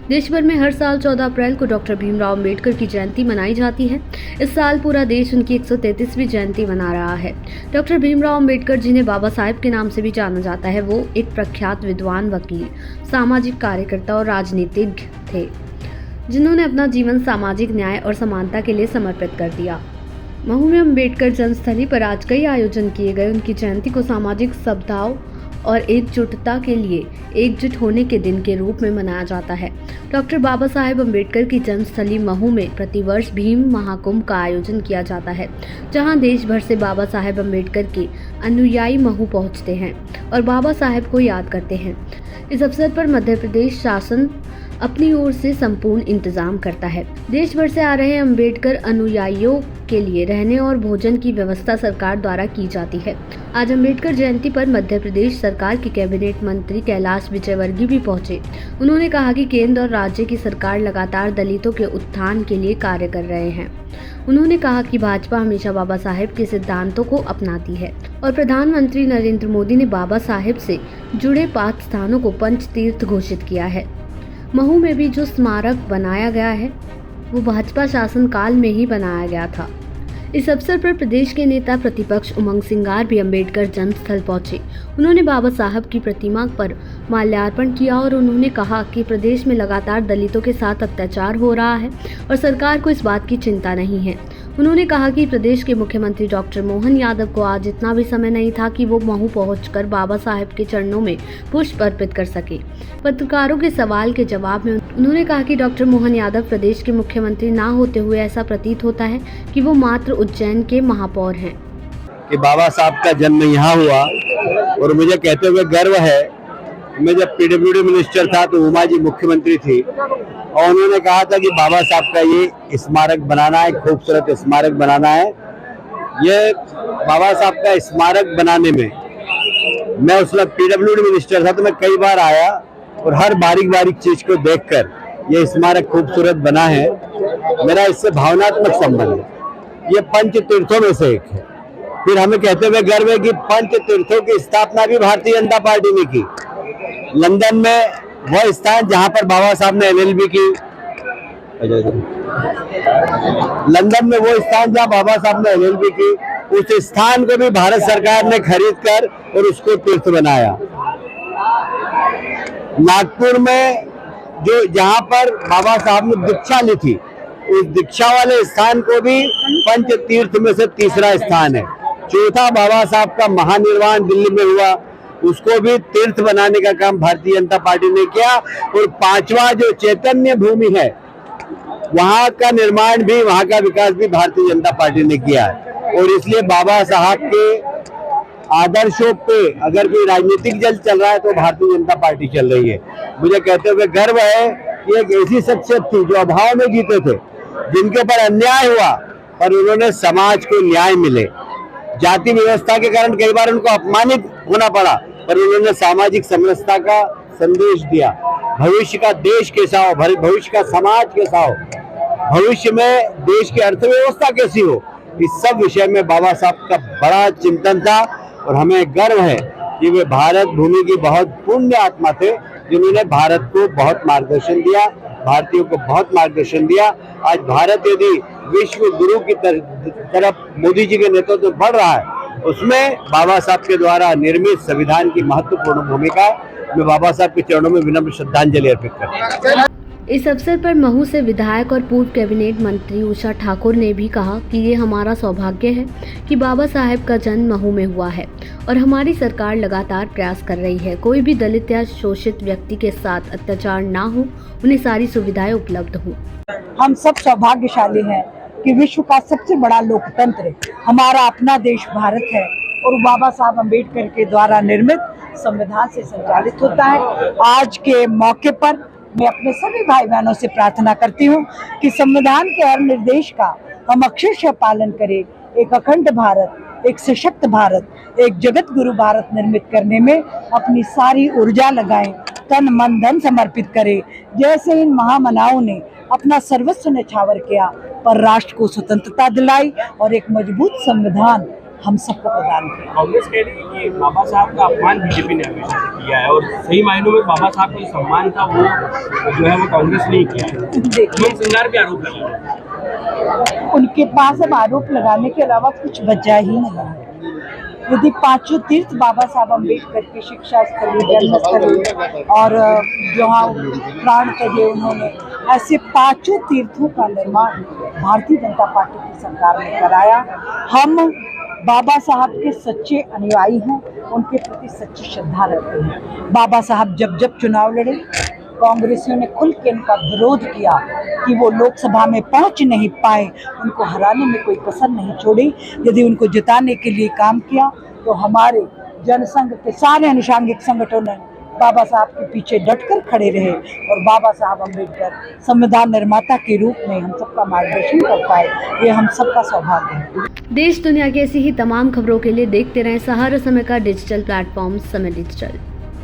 देश भर में हर साल 14 अप्रैल को डॉक्टर भीमराव अम्बेडकर की जयंती मनाई जाती है। इस साल पूरा देश उनकी 133वीं जयंती मना रहा है। डॉक्टर भीमराव अम्बेडकर जिन्हें बाबा साहेब के नाम से भी जाना जाता है, वो एक प्रख्यात विद्वान, वकील, सामाजिक कार्यकर्ता और राजनीतिज्ञ थे, जिन्होंने अपना जीवन सामाजिक न्याय और समानता के लिए समर्पित कर दिया। महू में अम्बेडकर जन्मस्थली पर आज कई आयोजन किए गए। उनकी जयंती को सामाजिक सद्भाव और एकजुटता के लिए एकजुट होने के दिन के रूप में मनाया जाता है। डॉक्टर बाबा साहेब अम्बेडकर की जन्मस्थली महू में प्रतिवर्ष भीम महाकुंभ का आयोजन किया जाता है, जहां देश भर से बाबा साहेब अम्बेडकर के अनुयायी महू पहुंचते हैं और बाबा साहेब को याद करते हैं। इस अवसर पर मध्य प्रदेश शासन अपनी ओर से संपूर्ण इंतजाम करता है। देश भर से आ रहे अम्बेडकर अनुयायियों के लिए रहने और भोजन की व्यवस्था सरकार द्वारा की जाती है। आज अम्बेडकर जयंती पर मध्य प्रदेश सरकार के कैबिनेट मंत्री कैलाश विजयवर्गीय भी पहुंचे। उन्होंने कहा कि केंद्र और राज्य की सरकार लगातार दलितों के उत्थान के लिए कार्य कर रहे हैं। उन्होंने कहा कि भाजपा हमेशा बाबा साहेब के सिद्धांतों को अपनाती है और प्रधानमंत्री नरेंद्र मोदी ने बाबा साहेब से जुड़े 5 स्थानों को पंच तीर्थ घोषित किया है। महू में भी जो स्मारक बनाया गया है, वो भाजपा शासन काल में ही बनाया गया था। इस अवसर पर प्रदेश के नेता प्रतिपक्ष उमंग सिंगार भी अम्बेडकर जन्मस्थल पहुंचे। उन्होंने बाबा साहब की प्रतिमा पर माल्यार्पण किया और उन्होंने कहा कि प्रदेश में लगातार दलितों के साथ अत्याचार हो रहा है और सरकार को इस बात की चिंता नहीं है। उन्होंने कहा कि प्रदेश के मुख्यमंत्री डॉक्टर मोहन यादव को आज इतना भी समय नहीं था कि वो महू पहुंचकर बाबा साहेब के चरणों में पुष्प अर्पित कर सके। पत्रकारों के सवाल के जवाब में उन्होंने कहा कि डॉक्टर मोहन यादव प्रदेश के मुख्यमंत्री ना होते हुए ऐसा प्रतीत होता है कि वो मात्र उज्जैन के महापौर हैं। कि बाबा साहब का जन्म यहाँ हुआ और मुझे कहते हुए गर्व है। मैं जब पीडब्ल्यूडी मिनिस्टर था तो उमा जी मुख्यमंत्री थी और उन्होंने कहा था कि बाबा साहब का ये स्मारक बनाना है, खूबसूरत स्मारक बनाना है। ये बाबा साहब का स्मारक बनाने में मैं उस वक्त पीडब्ल्यूडी मिनिस्टर था, तो मैं कई बार आया और हर बारीक बारीक चीज को देखकर ये स्मारक खूबसूरत बना है। मेरा इससे भावनात्मक संबंध है। ये पंच तीर्थों में से एक है। फिर हमें कहते हुए गर्व है कि पंच तीर्थों की स्थापना भी भारतीय जनता पार्टी ने की। लंदन में वह स्थान जहां पर बाबा साहब ने एलएलबी की, लंदन में वो स्थान जहां बाबा साहब ने एलएलबी की, उस स्थान को भी भारत सरकार ने खरीद कर और उसको तीर्थ बनाया। नागपुर में जो जहां पर बाबा साहब ने दीक्षा ली थी, उस दीक्षा वाले स्थान को भी पंच तीर्थ में से तीसरा स्थान है। चौथा बाबा साहब का महानिर्वाण दिल्ली में हुआ, उसको भी तीर्थ बनाने का काम भारतीय जनता पार्टी ने किया। और 5वां जो चैतन्य भूमि है, वहां का निर्माण भी, वहां का विकास भी भारतीय जनता पार्टी ने किया है। और इसलिए बाबा साहब के आदर्शों पे अगर कोई राजनीतिक जल चल रहा है तो भारतीय जनता पार्टी चल रही है। मुझे कहते हुए गर्व है कि एक ऐसी शख्सियत थी जो अभाव में जीते थे, जिनके ऊपर अन्याय हुआ पर उन्होंने समाज को न्याय मिले। जाति व्यवस्था के कारण कई बार उनको अपमानित होना पड़ा, पर उन्होंने सामाजिक समरसता का संदेश दिया। भविष्य का देश कैसा हो, भविष्य का समाज कैसा हो, भविष्य में देश की अर्थव्यवस्था कैसी हो, इस सब विषय में बाबा साहब का बड़ा चिंतन था। और हमें गर्व है कि वे भारत भूमि की बहुत पुण्य आत्मा थे, जिन्होंने भारत को बहुत मार्गदर्शन दिया, भारतीयों को बहुत मार्गदर्शन दिया। आज भारत यदि विश्व गुरु की तरफ मोदी जी के नेतृत्व में बढ़ रहा है, उसमें बाबा साहब के द्वारा निर्मित संविधान की महत्वपूर्ण भूमिका। मैं बाबा साहब के चरणों में विनम्र श्रद्धांजलि अर्पित करता हूं। इस अवसर पर महू से विधायक और पूर्व कैबिनेट मंत्री उषा ठाकुर ने भी कहा कि ये हमारा सौभाग्य है कि बाबा साहेब का जन्म महू में हुआ है और हमारी सरकार लगातार प्रयास कर रही है। कोई भी दलित या शोषित व्यक्ति के साथ अत्याचार ना हो, उन्हें सारी सुविधाएं उपलब्ध हो। हम सब सौभाग्यशाली हैं कि विश्व का सबसे बड़ा लोकतंत्र हमारा अपना देश भारत है और बाबा साहब अम्बेडकर के द्वारा निर्मित संविधान से संचालित होता है। आज के मौके पर मैं अपने सभी भाई बहनों से प्रार्थना करती हूँ कि संविधान के हर निर्देश का हम अक्षरशः पालन करें। एक अखंड भारत, एक सशक्त भारत, एक जगत गुरु भारत निर्मित करने में अपनी सारी ऊर्जा लगाएं, तन मन धन समर्पित करें। जैसे इन महामनाओं ने अपना सर्वस्व न्यौछावर किया पर राष्ट्र को स्वतंत्रता दिलाई और एक मजबूत संविधान हम सबको प्रदान किया। कांग्रेस कह रही है कि बाबा साहब का अपमान बीजेपी ने हमेशा से किया है और सही मायनों में बाबा साहब का जो सम्मान था वो जो है वो कांग्रेस ने ही किया है। देखिए, उमंग सिंगार पे आरोप लगा है। उनके पास अब आरोप लगाने के अलावा कुछ बचा ही नहीं है। यदि पांचों तीर्थ बाबा साहब अम्बेडकर की शिक्षा स्थली, जन्मस्थली और जहाँ प्राण त्यागे उन्होंने, ऐसे पांचों तीर्थों का निर्माण भारतीय जनता पार्टी की सरकार ने कराया। हम बाबा साहब के सच्चे अनुयायी हैं, उनके प्रति सच्ची श्रद्धा रखते हैं। बाबा साहब जब चुनाव लड़े, कांग्रेसियों ने खुल के इनका विरोध किया कि वो लोकसभा में पहुंच नहीं पाए, उनको हराने में कोई कसर नहीं छोड़ी। यदि उनको जिताने के लिए काम किया तो हमारे जनसंघ के सारे अनुषांगिक संगठनों ने बाबा साहब के पीछे डटकर खड़े रहे और बाबा साहब अम्बेडकर संविधान निर्माता के रूप में हम सबका मार्गदर्शन कर पाए, ये हम सबका सौभाग्य है। देश दुनिया की ऐसी ही तमाम खबरों के लिए देखते रहें सहारा समय का डिजिटल प्लेटफॉर्म समय डिजिटल।